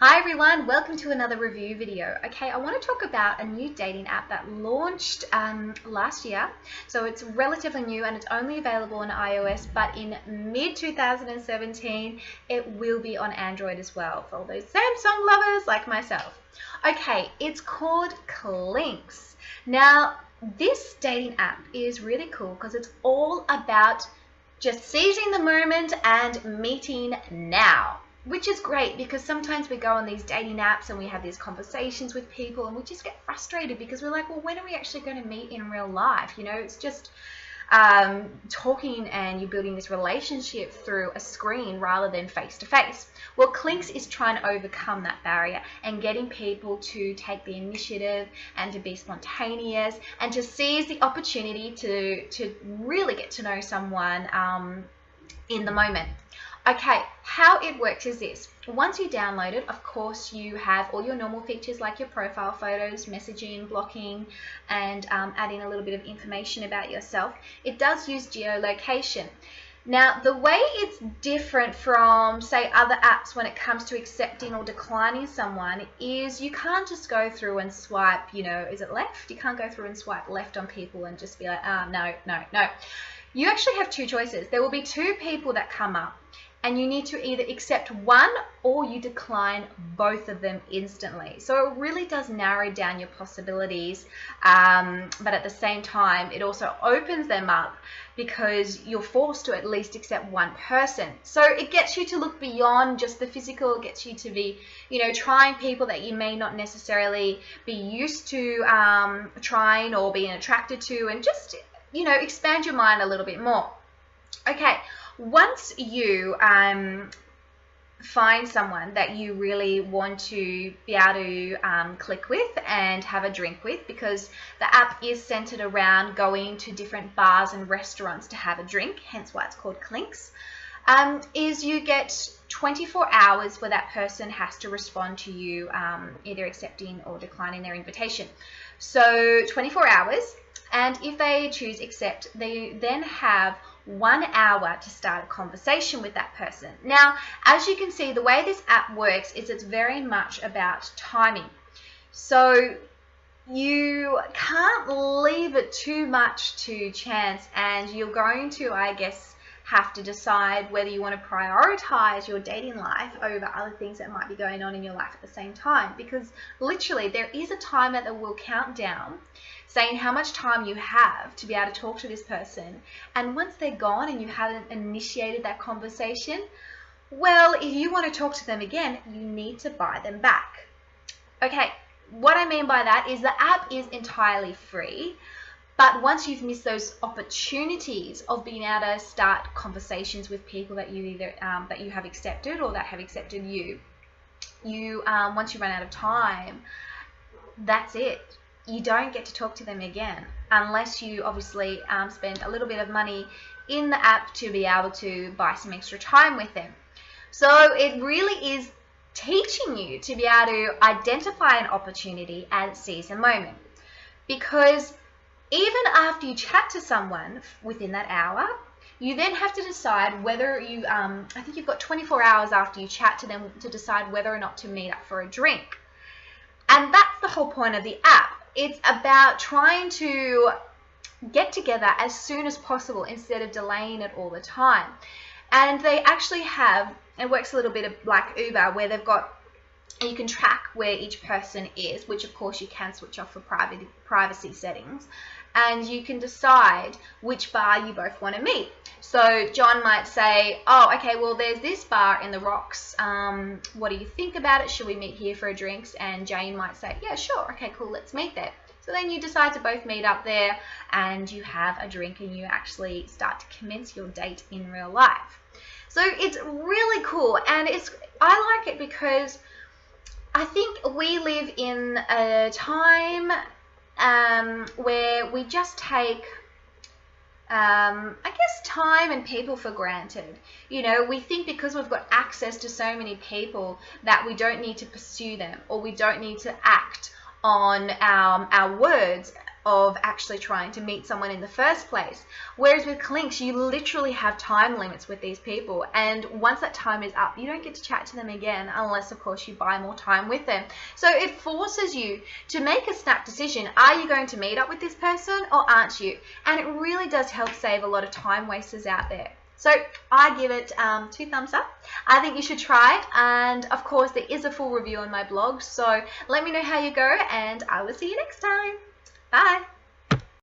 Hi everyone, welcome to another review video. Okay, I want to talk about a new dating app that launched last year. So it's relatively new and it's only available on iOS, but in mid-2017 it will be on Android as well for all those Samsung lovers like myself. Okay, it's called Clinks. Now, this dating app is really cool because it's all about just seizing the moment and meeting now. Which is great because sometimes we go on these dating apps and we have these conversations with people and we just get frustrated because we're like, well, when are we actually going to meet in real life? You know, it's just talking and you're building this relationship through a screen rather than face to face. Well, Clinks is trying to overcome that barrier and getting people to take the initiative and to be spontaneous and to seize the opportunity to really get to know someone in the moment. Okay, how it works is this. Once you download it, of course, you have all your normal features like your profile photos, messaging, blocking, and adding a little bit of information about yourself. It does use geolocation. Now, the way it's different from, say, other apps when it comes to accepting or declining someone is you can't just go through and swipe, you know, is it left? You can't go through and swipe left on people and just be like, no, no, no. You actually have two choices. There will be two people that come up, and you need to either accept one or you decline both of them instantly. So it really does narrow down your possibilities, but at the same time, it also opens them up because you're forced to at least accept one person. So it gets you to look beyond just the physical. It gets you to be, you know, trying people that you may not necessarily be used to trying or being attracted to, and just, you know, expand your mind a little bit more. Okay. Once you find someone that you really want to be able to click with and have a drink with, because the app is centered around going to different bars and restaurants to have a drink, hence why it's called Clinks, is you get 24 hours where that person has to respond to you, either accepting or declining their invitation. So 24 hours, and if they choose accept, they then have 1 hour to start a conversation with that person. Now, as you can see, the way this app works is it's very much about timing. So you can't leave it too much to chance, and you're going to, I guess, have to decide whether you want to prioritize your dating life over other things that might be going on in your life at the same time, because literally there is a timer that will count down saying how much time you have to be able to talk to this person, and once they're gone and you haven't initiated that conversation, well, if you want to talk to them again, you need to buy them back. Okay, what I mean by that is the app is entirely free, but once you've missed those opportunities of being able to start conversations with people that you either that you have accepted or that have accepted you, once you run out of time, that's it. You don't get to talk to them again unless you obviously spend a little bit of money in the app to be able to buy some extra time with them. So it really is teaching you to be able to identify an opportunity and seize a moment, because even after you chat to someone within that hour, you then have to decide whether you, I think you've got 24 hours after you chat to them to decide whether or not to meet up for a drink. And that's the whole point of the app. It's about trying to get together as soon as possible instead of delaying it all the time. And they actually have, it works a little bit like Uber, where they've got, you can track where each person is, which of course you can switch off for privacy settings, and you can decide which bar you both want to meet. So John might say, oh, okay, well, there's this bar in the Rocks. What do you think about it? Should we meet here for a drinks? And Jane might say, yeah, sure. Okay, cool, let's meet there. So then you decide to both meet up there and you have a drink and you actually start to commence your date in real life. So it's really cool, and I like it because I think we live in a time where we just take, I guess, time and people for granted. You know, we think because we've got access to so many people that we don't need to pursue them, or we don't need to act on our words of actually trying to meet someone in the first place. Whereas with Clinks, you literally have time limits with these people, and once that time is up, you don't get to chat to them again unless, of course, you buy more time with them. So it forces you to make a snap decision. Are you going to meet up with this person or aren't you? And it really does help save a lot of time wasters out there. So I give it 2 thumbs up. I think you should try it, and of course there is a full review on my blog, so let me know how you go, and I will see you next time. Bye.